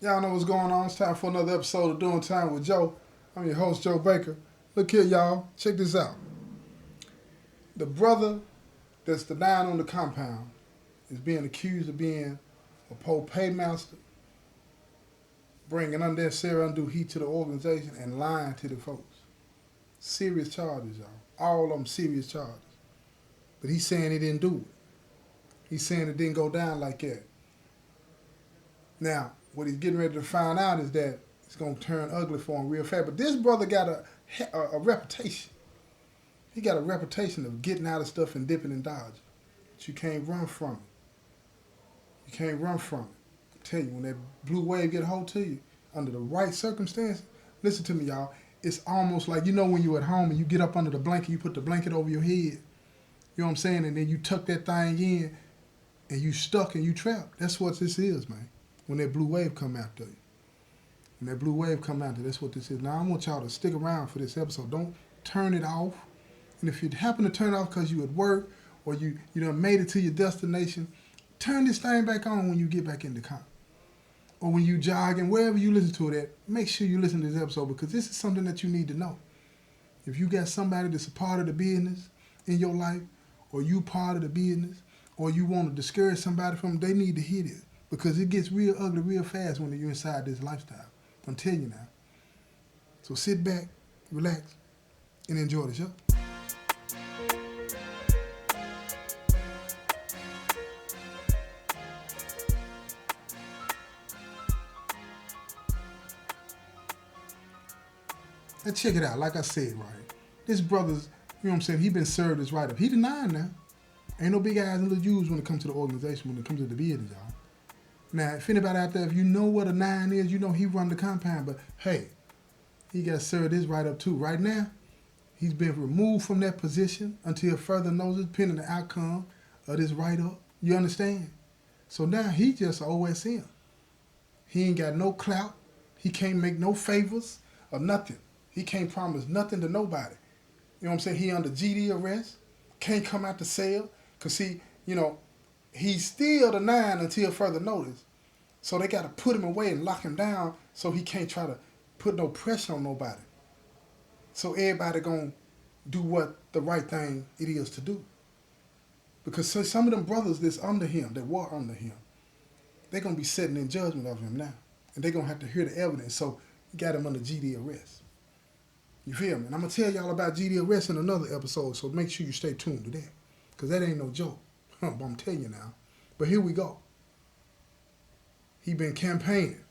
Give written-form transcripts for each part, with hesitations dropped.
Y'all know what's going on. It's time for another episode of Doing Time with Joe. I'm your host, Joe Baker. Look here, y'all. Check this out. The brother that's the nine on the compound is being accused of being a pole paymaster, bringing unnecessary undue heat to the organization, and lying to the folks. Serious charges, y'all. All of them serious charges. But he's saying he didn't do it. He's saying it didn't go down like that. Now, what he's getting ready to find out is that it's going to turn ugly for him real fast. But this brother got a reputation. He got a reputation of getting out of stuff and dipping and dodging. But you can't run from it. You can't run from it. I tell you, when that blue wave get a hold to you, under the right circumstances, listen to me, y'all. It's almost like, when you're at home and you get up under the blanket, you put the blanket over your head. You know what I'm saying? And then you tuck that thing in and you stuck and you trapped. That's what this is, man. When that blue wave come after you. When that blue wave come after, that's what this is. Now, I want y'all to stick around for this episode. Don't turn it off. And if you happen to turn it off because you at work or you done made it to your destination, turn this thing back on when you get back in the car. Or when you jogging, wherever you listen to it at, make sure you listen to this episode because this is something that you need to know. If you got somebody that's a part of the business in your life, or you part of the business, or you want to discourage somebody from them, they need to hear this. Because it gets real ugly real fast when you're inside this lifestyle. I'm telling you now. So sit back, relax, and enjoy the show. Now check it out, like I said, right? This brother's, he been served his right up. He denying now. Ain't no big eyes and little U's when it comes to the organization, when it comes to the business, y'all. Now, if anybody out there, if you know what a nine is, he run the compound. But hey, he got served his right up too. Right now, he's been removed from that position until further notice, pending the outcome of this write up. You understand? So now he just OSM. He ain't got no clout. He can't make no favors or nothing. He can't promise nothing to nobody. You know what I'm saying? He under GD arrest. Can't come out to sale. Because he's still the nine until further notice. So they got to put him away and lock him down so he can't try to put no pressure on nobody. So everybody going to do what the right thing it is to do. Because some of them brothers that's under him, that were under him, they're going to be sitting in judgment of him now. And they're going to have to hear the evidence. So you got him under GD arrest. You feel me? And I'm going to tell y'all about GD arrest in another episode, so make sure you stay tuned to that. Because that ain't no joke. But I'm telling you now. But here we go. He been campaigning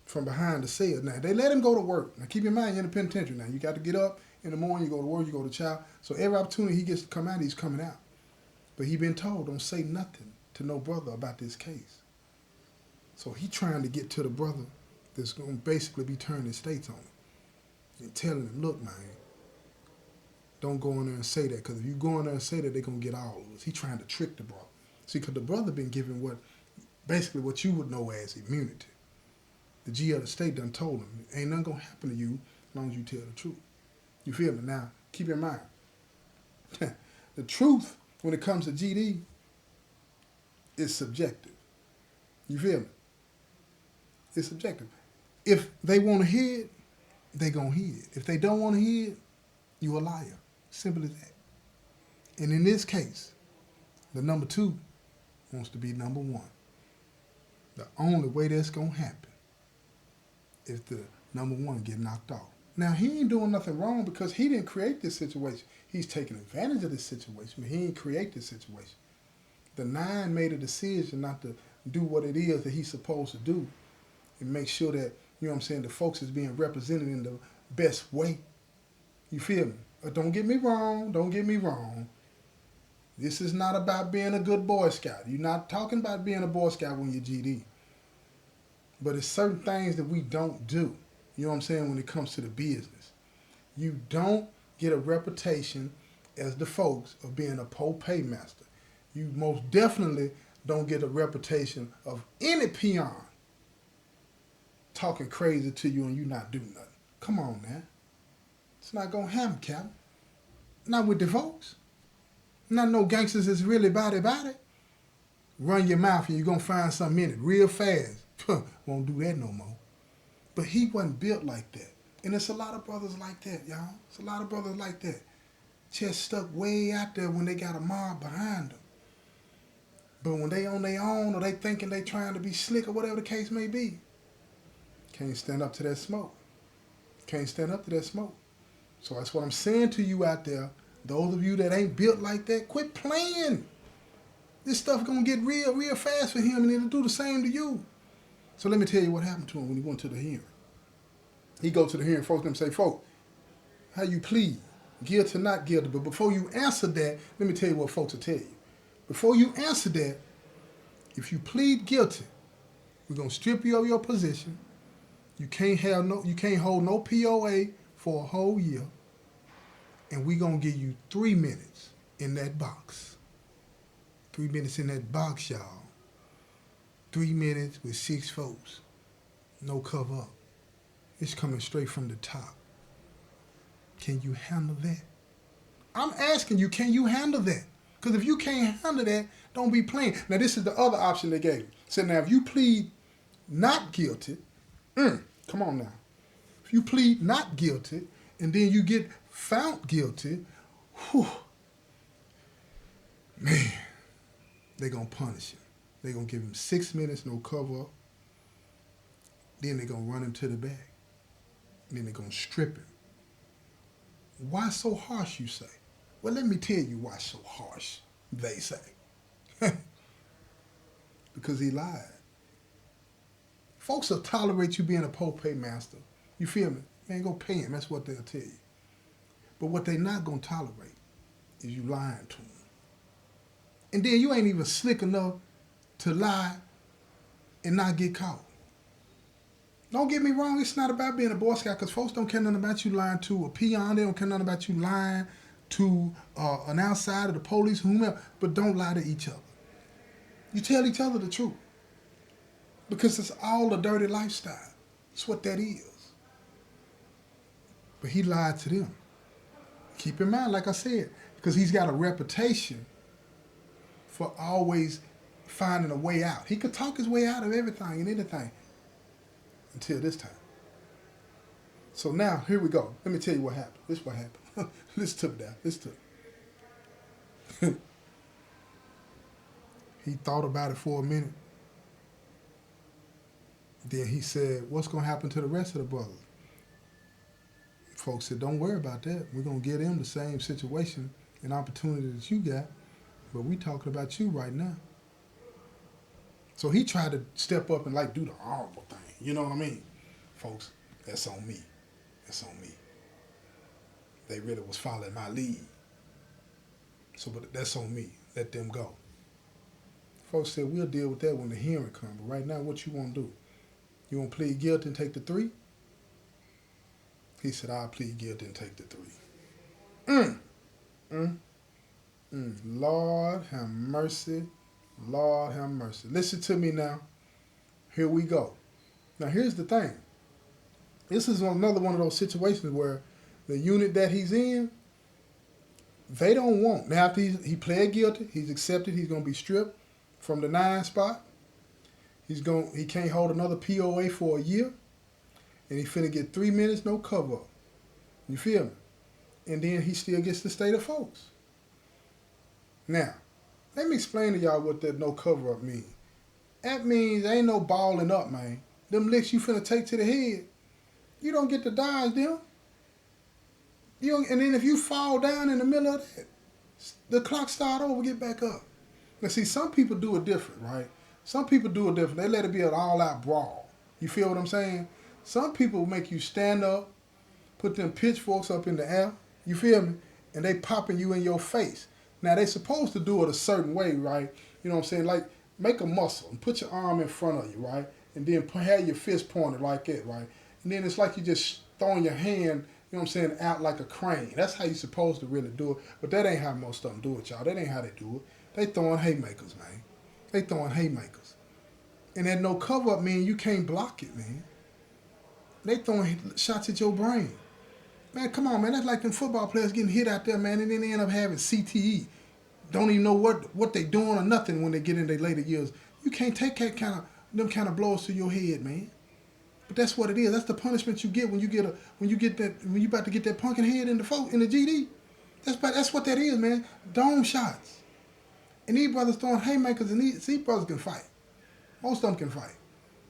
from behind the cell. Now, they let him go to work. Now, keep in mind, you're in the penitentiary now. You got to get up in the morning, you go to work, you go to child. So every opportunity he gets to come out, he's coming out. But he been told, don't say nothing to no brother about this case. So he trying to get to the brother that's going to basically be turning states on him. And telling him, look, man, don't go in there and say that. Because if you go in there and say that, they're going to get all of us. He trying to trick the brother. See, because the brother been given basically what you would know as immunity. The G of the state done told him, ain't nothing going to happen to you as long as you tell the truth. You feel me? Now, keep in mind, the truth when it comes to GD is subjective. You feel me? It's subjective. If they want to hear it, they going to hear it. If they don't want to hear it, you a liar. Simple as that. And in this case, the number 2 wants to be number 1. The only way that's going to happen is the number 1 get knocked off. Now, he ain't doing nothing wrong because he didn't create this situation. He's taking advantage of this situation, but he ain't create this situation. The 9 made a decision not to do what it is that he's supposed to do and make sure that, the folks is being represented in the best way. You feel me? But don't get me wrong. This is not about being a good Boy Scout. You're not talking about being a Boy Scout when you're GD. But it's certain things that we don't do. You know what I'm saying? When it comes to the business. You don't get a reputation as the folks of being a pole paymaster. You most definitely don't get a reputation of any peon talking crazy to you and you not do nothing. Come on, man. It's not going to happen, Captain. Not with the folks. Not no gangsters that's really body. Run your mouth and you're going to find something in it real fast. Won't do that no more. But he wasn't built like that. And it's a lot of brothers like that, y'all. It's a lot of brothers like that. Just stuck way out there when they got a mob behind them. But when they on their own or they thinking they trying to be slick or whatever the case may be, can't stand up to that smoke. Can't stand up to that smoke. So that's what I'm saying to you out there. Those of you that ain't built like that, quit playing. This stuff gonna get real fast for him, and it'll do the same to you. So let me tell you what happened to him when he went to the hearing. He go to the hearing, folks, them say, folks, how you plead? Guilty or not guilty? But before you answer that, let me tell you what folks will tell you. Before you answer that, if you plead guilty, we're gonna strip you of your position. You can't hold no POA for a whole year, and we're gonna give you 3 minutes in that box. 3 minutes in that box, y'all. 3 minutes with 6 folks. No cover up. It's coming straight from the top. Can you handle that? I'm asking you, can you handle that? Because if you can't handle that, don't be playing. Now, this is the other option they gave you. So now, if you plead not guilty, come on now. If you plead not guilty, and then you get found guilty, man, they're going to punish him. They're going to give him 6 minutes, no cover up. Then they're going to run him to the back. And then they're going to strip him. Why so harsh, you say? Well, let me tell you why so harsh, they say. Because he lied. Folks will tolerate you being a poor-pay master. You feel me? Man, go pay him. That's what they'll tell you. But what they're not going to tolerate is you lying to them. And then you ain't even slick enough to lie and not get caught. Don't get me wrong, it's not about being a Boy Scout, because folks don't care nothing about you lying to a peon. They don't care nothing about you lying to an outsider, the police, whomever. But don't lie to each other. You tell each other the truth. Because it's all a dirty lifestyle. It's what that is. But he lied to them. Keep in mind, like I said, because he's got a reputation for always finding a way out. He could talk his way out of everything and anything until this time. So now, here we go. Let me tell you what happened. This is what happened. Listen to me now. Listen to me. He thought about it for a minute. Then he said, what's going to happen to the rest of the brothers? Folks said, don't worry about that. We're going to give them the same situation and opportunity that you got, but we talking about you right now. So he tried to step up and like do the honorable thing. You know what I mean? Folks, that's on me. That's on me. They really was following my lead. So, but that's on me. Let them go. Folks said, we'll deal with that when the hearing comes. But right now, what you want to do? You want to plead guilty and take the 3? He said, I'll plead guilty and take the 3. Lord have mercy. Lord have mercy. Listen to me now. Here we go. Now, here's the thing. This is another one of those situations where the unit that he's in, they don't want. Now, after he pled guilty, he's accepted, he's going to be stripped from the 9 spot. He can't hold another POA for a year. And he finna get 3 minutes, no cover up. You feel me? And then he still gets the state of folks. Now, let me explain to y'all what that no cover up means. That means ain't no balling up, man. Them licks you finna take to the head, you don't get to dodge them. And then if you fall down in the middle of that, the clock start over, get back up. Now see, some people do it different, right? Some people do it different. They let it be an all-out brawl. You feel what I'm saying? Some people make you stand up, put them pitchforks up in the air, you feel me? And they popping you in your face. Now, they supposed to do it a certain way, right? You know what I'm saying? Like, make a muscle and put your arm in front of you, right? And then have your fist pointed like that, right? And then it's like you just throwing your hand, you know what I'm saying, out like a crane. That's how you're supposed to really do it. But that ain't how most of them do it, y'all. That ain't how they do it. They throwing haymakers, man. They throwing haymakers. And that no cover-up mean you can't block it, man. They throwing shots at your brain. Man, come on, man. That's like them football players getting hit out there, man, and then they end up having CTE. Don't even know what they doing or nothing when they get in their later years. You can't take that kind of Them kind of blows to your head, man. But that's what it is. That's the punishment you get when you about to get that pumpkin head in the GD. That's what that is, man. Dome shots. And these brothers throwing haymakers, and these brothers can fight. Most of them can fight.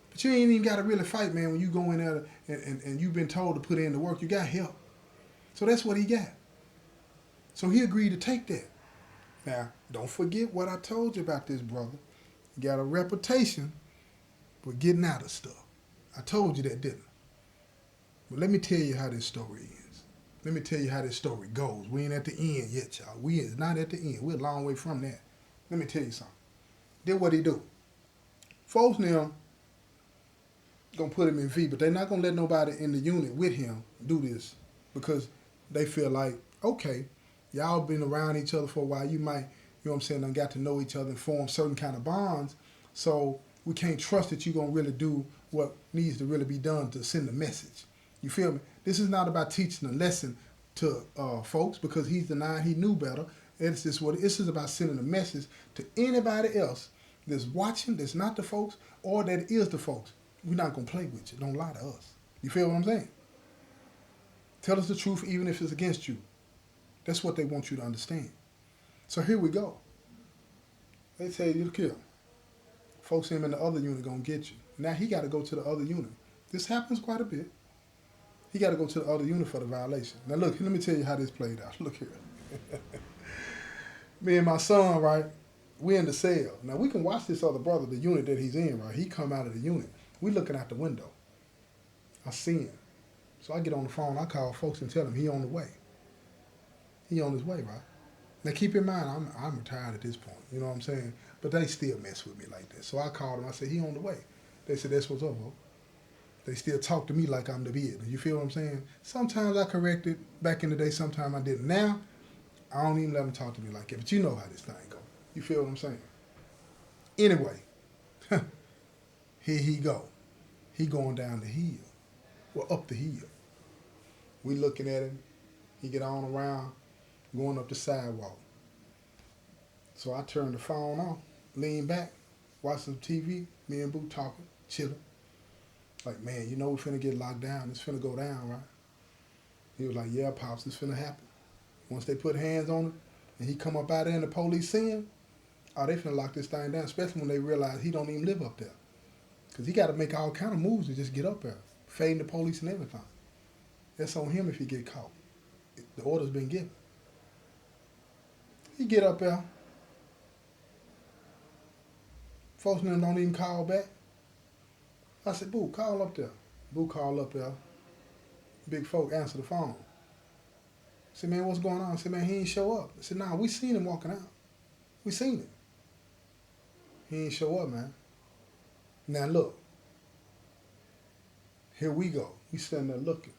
But you ain't even got to really fight, man, when you go in there and you've been told to put in the work. You got help. So that's what he got. So he agreed to take that. Now, don't forget what I told you about this brother. He got a reputation for getting out of stuff. I told you that, didn't I? But let me tell you how this story is. Let me tell you how this story goes. We ain't at the end yet, y'all. We is not at the end. We're a long way from that. Let me tell you something. Then what he do? Folks now gonna put him in V, but they're not gonna let nobody in the unit with him do this because they feel like, okay, y'all been around each other for a while. You might, you know what I'm saying, done got to know each other and form certain kind of bonds. So we can't trust that you're gonna really do what needs to really be done to send a message. You feel me? This is not about teaching a lesson to folks because he's denying he knew better. It's just what this is about, sending a message to anybody else that's watching, that's not the folks, or that is the folks. We're not gonna play with you. Don't lie to us. You feel what I'm saying? Tell us the truth even if it's against you. That's what they want you to understand. So here we go. They say you kill. Folks him in the other unit gonna get you. Now he got to go to the other unit. This happens quite a bit. He got to go to the other unit for the violation. Now look, let me tell you how this played out. Look here. Me and my son, right? We in the cell. Now we can watch this other brother, the unit that he's in, right? He come out of the unit. We looking out the window. I see him. So I get on the phone. I call folks and tell him he on the way. He on his way, right? Now keep in mind, I'm retired at this point. You know what I'm saying? But they still mess with me like that. So I called him. I said, he on the way. They said, that's what's up, bro. They still talk to me like I'm the bid. You feel what I'm saying? Sometimes I corrected back in the day. Sometimes I didn't. Now, I don't even let them talk to me like that. But you know how this thing go. You feel what I'm saying? Anyway, here he go. He going down the hill. Well, up the hill. We looking at him. He get on around, going up the sidewalk. So I turn the phone off, lean back, watch some TV, me and Boo talking, chilling. Like, man, you know we finna get locked down. It's finna go down, right? He was like, yeah, Pops, it's finna happen. Once they put hands on him and he come up out there and the police see him, oh, they finna lock this thing down, especially when they realize he don't even live up there. Because he got to make all kind of moves to just get up there, fading the police and everything. That's on him if he get caught. The order's been given. He get up there. Folks don't even call back. I said, Boo, call up there. Boo call up there. Big folk answer the phone. I said, man, what's going on? I said, man, he ain't show up. I said, nah, we seen him walking out. We seen him. He ain't show up, man. Now look. Here we go. We standing there looking.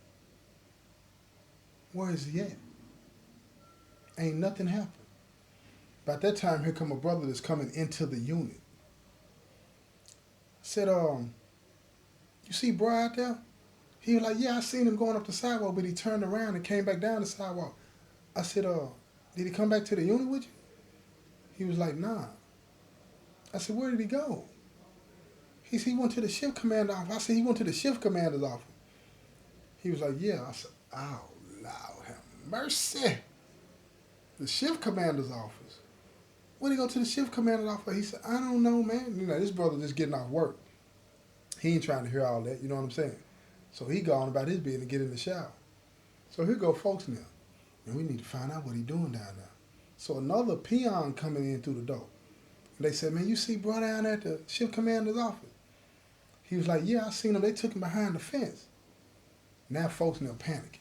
Where is he at? Ain't nothing happened. By that time, here come a brother that's coming into the unit. I said, you see bro out there? He was like, yeah, I seen him going up the sidewalk, but he turned around and came back down the sidewalk. I said, did he come back to the unit with you? He was like, nah. I said, where did he go? He said, he went to the shift commander office. I said, he went to the shift commander's office. He was like, yeah. I said, oh, Lord have mercy. The shift commander's office. When he go to the shift commander's office, he said, I don't know, man. You know, this brother just getting off work. He ain't trying to hear all that, you know what I'm saying? So he gone about his business and get in the shower. So here go folks now. And we need to find out what he doing down there. So another peon coming in through the door. And they said, man, you see bro down at the shift commander's office? He was like, yeah, I seen him. They took him behind the fence. Now folks now panicking.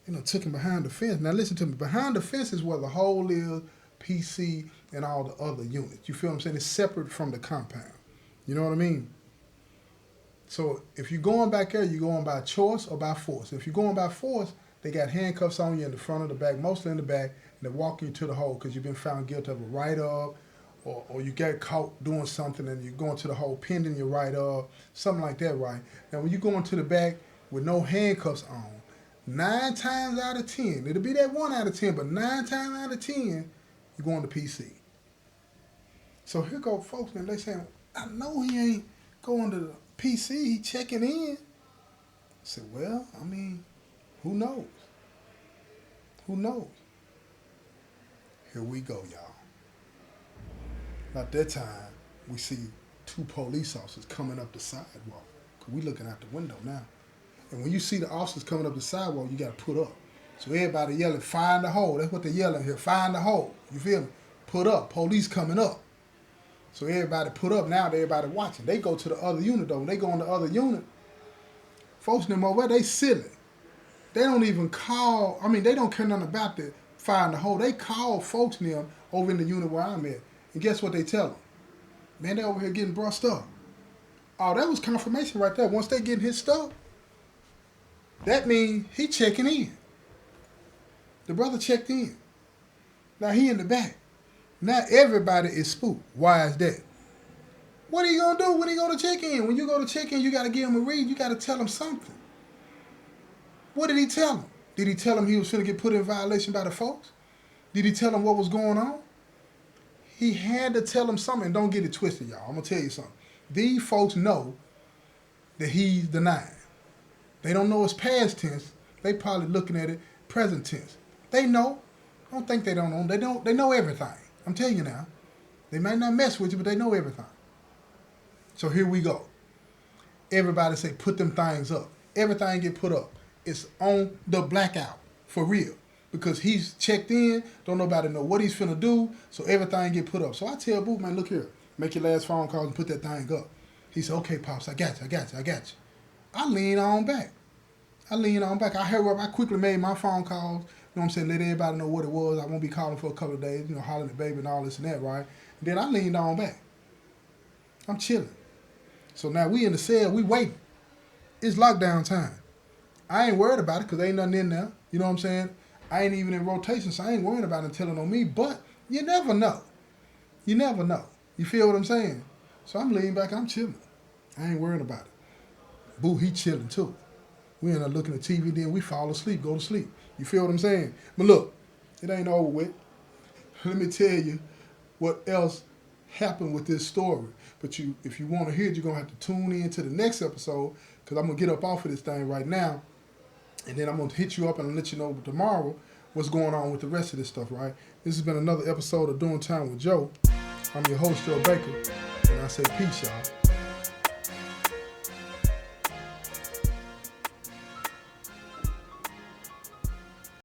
You know, took him behind the fence. Now listen to me. Behind the fence is where the hole is, PC, and all the other units. You feel what I'm saying? It's separate from the compound. You know what I mean? So if you're going back there, you're going by choice or by force. If you're going by force, they got handcuffs on you in the front or the back, mostly in the back, and they walk you to the hole because you've been found guilty of a write-up, or you get caught doing something and you're going to the hole pending your write-up, something like that, right? Now when you go into the back with no handcuffs on, 9 times out of 10, it'll be that 1 out of 10, but 9 times out of 10, you're going to PC. So here go folks, and they saying, I know he ain't going to the PC, he checking in. I said, well, I mean, who knows? Who knows? Here we go, y'all. At that time, we see two police officers coming up the sidewalk. Cause we looking out the window now. And when you see the officers coming up the sidewalk, you gotta put up. So everybody yelling, find the hole. That's what they're yelling here, find the hole. You feel me? Put up, police coming up. So everybody put up, now everybody watching. They go to the other unit though. When they go in the other unit, folks in them over there, they silly. They don't even call, they don't care nothing about the find the hole. They call folks in them over in the unit where I'm at. And guess what they tell them? Man, they over here getting brushed up. Oh, that was confirmation right there. Once they getting his stuff, that means he checking in. The brother checked in. Now he in the back. Now everybody is spooked. Why is that? What are you going to do when he go to check in? When you go to check in, you got to give him a read. You got to tell him something. What did he tell him? Did he tell him he was going to get put in violation by the folks? Did he tell him what was going on? He had to tell him something. And don't get it twisted, y'all. I'm going to tell you something. These folks know that he's denying. They don't know it's past tense. They probably looking at it present tense. They know. I don't think they don't know. They know everything. I'm telling you now. They might not mess with you, but they know everything. So here we go. Everybody say, put them things up. Everything get put up. It's on the blackout. For real. Because he's checked in. Don't nobody know what he's finna do. So everything get put up. So I tell Boo, man, look here. Make your last phone call and put that thing up. He said, okay, Pops, I got you. I lean on back. I hurry up. I quickly made my phone calls. You know what I'm saying? Let everybody know what it was. I won't be calling for a couple of days, hollering at baby and all this and that, right? And then I leaned on back. I'm chilling. So now we in the cell, we waiting. It's lockdown time. I ain't worried about it because ain't nothing in there. You know what I'm saying? I ain't even in rotation, so I ain't worried about it telling on me. But you never know. You never know. You feel what I'm saying? So I'm leaning back, I'm chilling. I ain't worried about it. Boo, he chilling too. We end up looking at TV, then we fall asleep, go to sleep. You feel what I'm saying? But look, it ain't over with. Let me tell you what else happened with this story. But if you want to hear it, you're going to have to tune in to the next episode because I'm going to get up off of this thing right now. And then I'm going to hit you up and let you know tomorrow what's going on with the rest of this stuff, right? This has been another episode of Doing Time with Joe. I'm your host, Joe Baker, and I say peace, y'all.